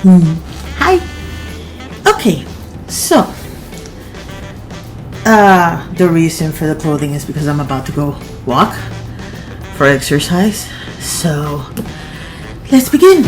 Hi. Okay, so the reason for the clothing is because I'm about to go walk for exercise. So let's begin.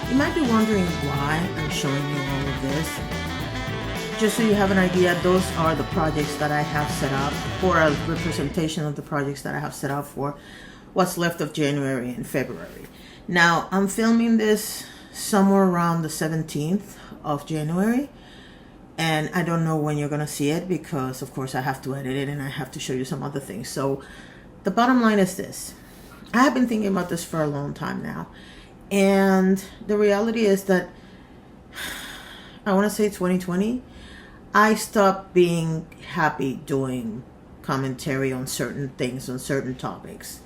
You might be wondering why I'm showing you all of this. Just so you have an idea, those are the projects that I have set up, or a representation of the projects that I have set up for what's left of January and February. Now, I'm filming this somewhere around the 17th of January, and I don't know when you're going to see it because, of course, I have to edit it and I have to show you some other things. So, the bottom line is this. I have been thinking about this for a long time now, and the reality is that I want to say 2020, I stopped being happy doing commentary on certain things, on certain topics.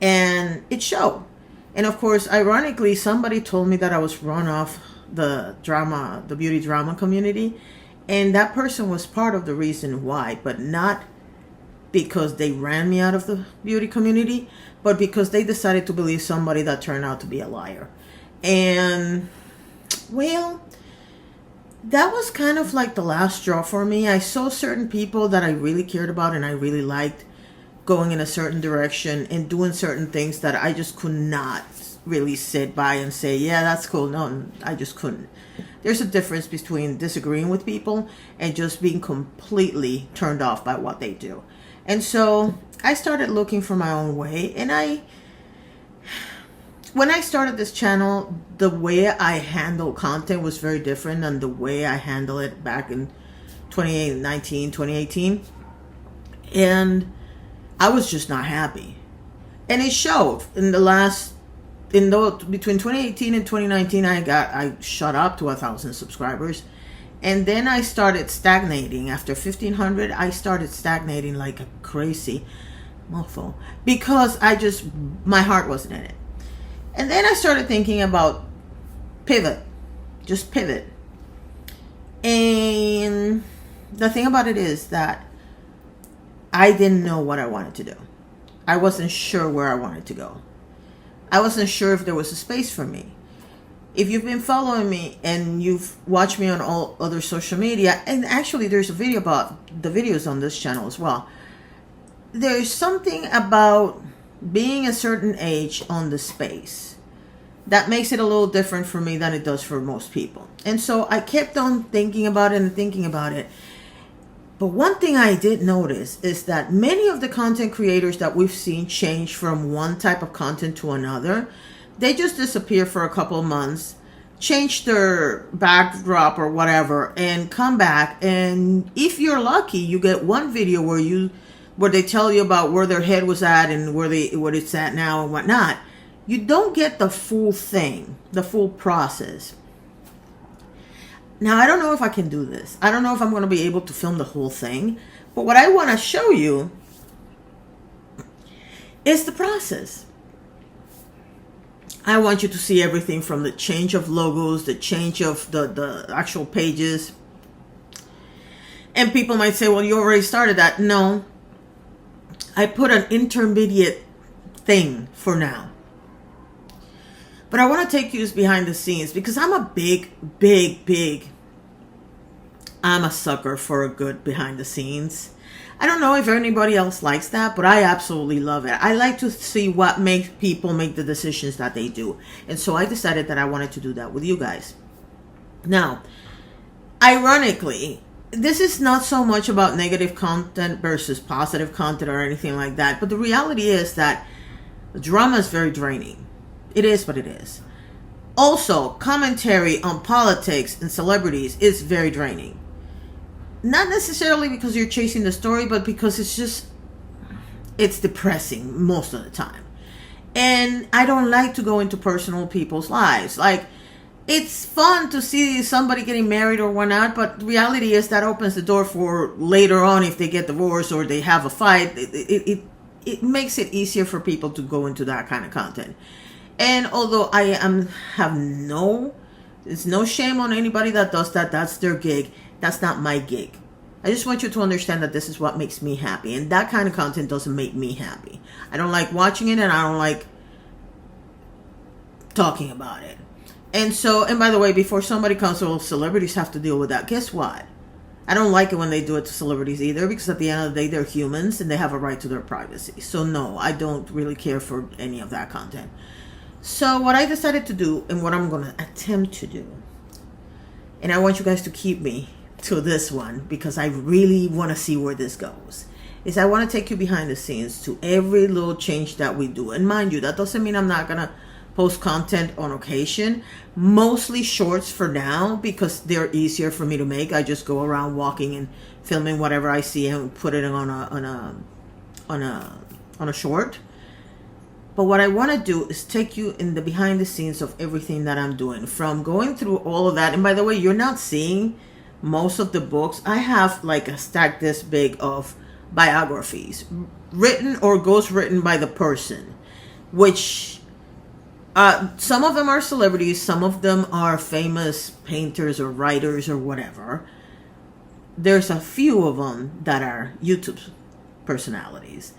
And it showed. And of course, ironically, somebody told me that I was run off the beauty drama community. And that person was part of the reason why, but not because they ran me out of the beauty community, but because they decided to believe somebody that turned out to be a liar. And, well, that was kind of like the last straw for me. I saw certain people that I really cared about and I really liked going in a certain direction and doing certain things that I just could not really sit by and say, yeah, that's cool. No, I just couldn't. There's a difference between disagreeing with people and just being completely turned off by what they do. And so I started looking for my own way. And when I started this channel, the way I handle content was very different than the way I handle it back in 2018. And I was just not happy. And it showed between 2018 and 2019, I shot up to 1,000 subscribers. And then I started stagnating. After 1,500, I started stagnating like a crazy mofo because my heart wasn't in it. And then I started thinking about just pivot. And the thing about it is that I didn't know what I wanted to do. I wasn't sure where I wanted to go. I wasn't sure if there was a space for me. If you've been following me and you've watched me on all other social media, and actually there's a video about the videos on this channel as well, there's something about being a certain age on the space that makes it a little different for me than it does for most people. And so I kept on thinking about it. But one thing I did notice is that many of the content creators that we've seen change from one type of content to another, they just disappear for a couple of months, change their backdrop or whatever, and come back. And if you're lucky, you get one video where they tell you about where their head was at and where it's at now and whatnot. You don't get the full thing, the full process. Now, I don't know if I can do this. I don't know if I'm going to be able to film the whole thing. But what I want to show you is the process. I want you to see everything from the change of logos, the change of the actual pages. And people might say, well, you already started that. No. I put an intermediate thing for now. But I want to take you behind the scenes because I'm a I'm a sucker for a good behind the scenes. I don't know if anybody else likes that, but I absolutely love it. I like to see what makes people make the decisions that they do. And so I decided that I wanted to do that with you guys. Now, ironically, this is not so much about negative content versus positive content or anything like that. But the reality is that drama is very draining. It is what it is. Also, commentary on politics and celebrities is very draining. Not necessarily because you're chasing the story, but because it's depressing most of the time. And I don't like to go into personal people's lives. Like, it's fun to see somebody getting married or whatnot, but reality is that opens the door for later on if they get divorced or they have a fight. It makes it easier for people to go into that kind of content. And although there's no shame on anybody that does that. That's their gig. That's not my gig. I just want you to understand that this is what makes me happy, and that kind of content doesn't make me happy. I don't like watching it, and I don't like talking about it. And by the way, before somebody comes, well, celebrities have to deal with that. Guess what? I don't like it when they do it to celebrities either, because at the end of the day, they're humans and they have a right to their privacy. So no, I don't really care for any of that content. So what I decided to do, and what I'm going to attempt to do, and I want you guys to keep me to this one because I really want to see where this goes, is I want to take you behind the scenes to every little change that we do. And mind you, that doesn't mean I'm not going to post content on occasion, mostly shorts for now because they're easier for me to make. I just go around walking and filming whatever I see and put it on a short. But what I want to do is take you in the behind the scenes of everything that I'm doing, from going through all of that. And by the way, you're not seeing most of the books. I have like a stack this big of biographies, written or ghostwritten by the person, which some of them are celebrities, some of them are famous painters or writers or whatever. There's a few of them that are YouTube personalities.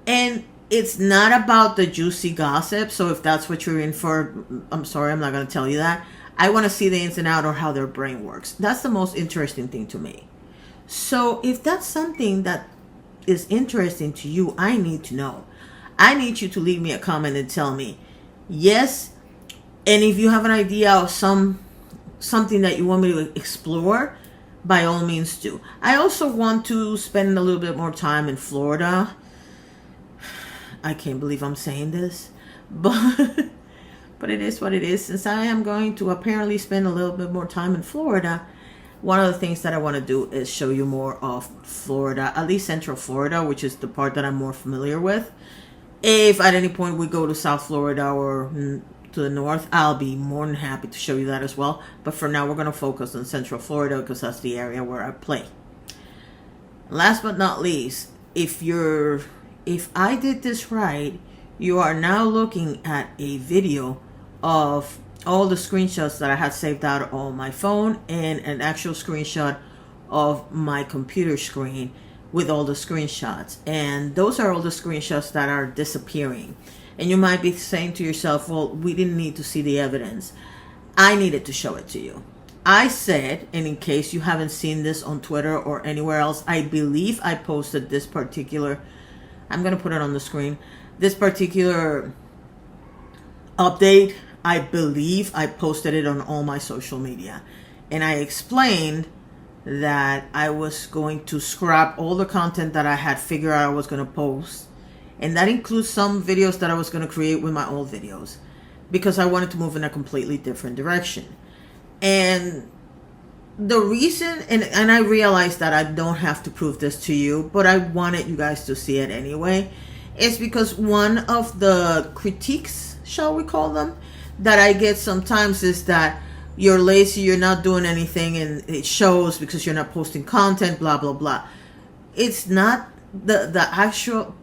And it's not about the juicy gossip. So if that's what you're in for, I'm sorry, I'm not going to tell you that. I want to see the ins and out or how their brain works. That's the most interesting thing to me. So if that's something that is interesting to you, I need to know. I need you to leave me a comment and tell me yes. And if you have an idea of something that you want me to explore, by all means do. I also want to spend a little bit more time in Florida. I can't believe I'm saying this, but it is what it is. Since I am going to apparently spend a little bit more time in Florida, one of the things that I want to do is show you more of Florida, at least Central Florida, which is the part that I'm more familiar with. If at any point we go to South Florida or to the north, I'll be more than happy to show you that as well. But for now, we're going to focus on Central Florida because that's the area where I play. Last but not least, if I did this right, you are now looking at a video of all the screenshots that I had saved out on my phone and an actual screenshot of my computer screen with all the screenshots. And those are all the screenshots that are disappearing. And you might be saying to yourself, well, we didn't need to see the evidence. I needed to show it to you. I said, and in case you haven't seen this on Twitter or anywhere else, I believe I posted this particular, I'm going to put it on the screen, this particular update. I believe I posted it on all my social media. And I explained that I was going to scrap all the content that I had figured out I was going to post. And that includes some videos that I was going to create with my old videos, because I wanted to move in a completely different direction. And the reason, and I realized that I don't have to prove this to you, but I wanted you guys to see it anyway, is because one of the critiques, shall we call them, that I get sometimes is that you're lazy, you're not doing anything, and it shows because you're not posting content, blah, blah, blah. It's not the actual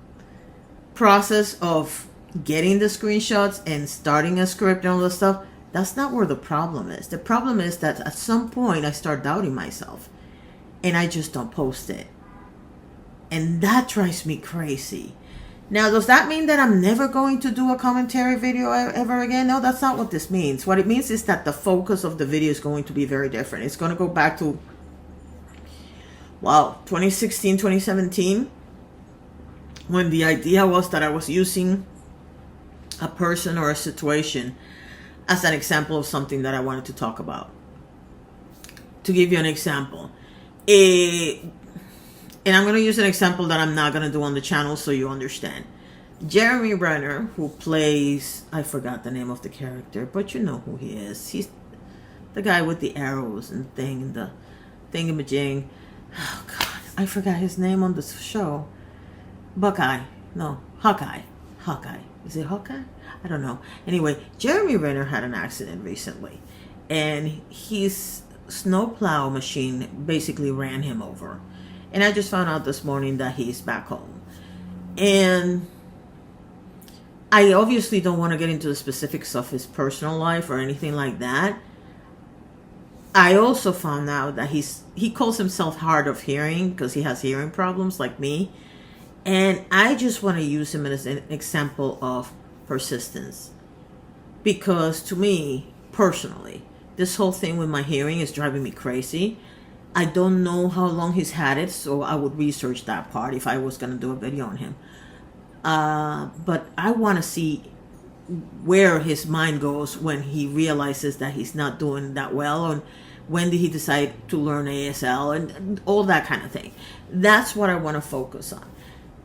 process of getting the screenshots and starting a script and all that stuff. That's not where the problem is. The problem is that at some point I start doubting myself and I just don't post it. And that drives me crazy. Now, does that mean that I'm never going to do a commentary video ever again? No, that's not what this means. What it means is that the focus of the video is going to be very different. It's going to go back to, 2016, 2017, when the idea was that I was using a person or a situation as an example of something that I wanted to talk about. To give you an example, and I'm going to use an example that I'm not going to do on the channel so you understand. Jeremy Renner, who plays, I forgot the name of the character, but you know who he is. He's the guy with the arrows and the thingamajig. Oh, God, I forgot his name on the show. Hawkeye. Is it Hawkeye? I don't know. Anyway, Jeremy Renner had an accident recently. and his snowplow machine basically ran him over. And I just found out this morning that he's back home. And I obviously don't want to get into the specifics of his personal life or anything like that. I also found out that he calls himself hard of hearing because he has hearing problems like me. And I just want to use him as an example of persistence. Because to me, personally, this whole thing with my hearing is driving me crazy. I don't know how long he's had it, so I would research that part if I was going to do a video on him. But I want to see where his mind goes when he realizes that he's not doing that well, and when did he decide to learn ASL and all that kind of thing. That's what I want to focus on.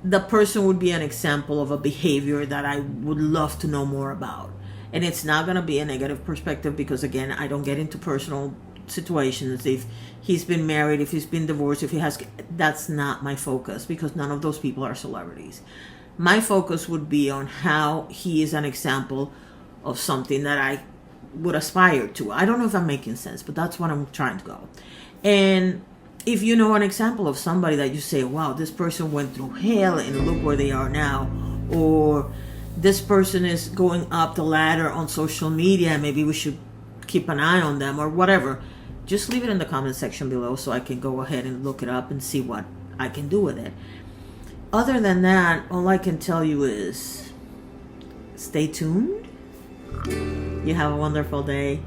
The person would be an example of a behavior that I would love to know more about. And it's not going to be a negative perspective because, again, I don't get into personal situations. If he's been married, if he's been divorced, if he has, that's not my focus because none of those people are celebrities. My focus would be on how he is an example of something that I would aspire to. I don't know if I'm making sense, but that's what I'm trying to go. And if you know an example of somebody that you say, wow, this person went through hell and look where they are now, or this person is going up the ladder on social media and maybe we should keep an eye on them or whatever, just leave it in the comment section below so I can go ahead and look it up and see what I can do with it. Other than that, all I can tell you is stay tuned. You have a wonderful day.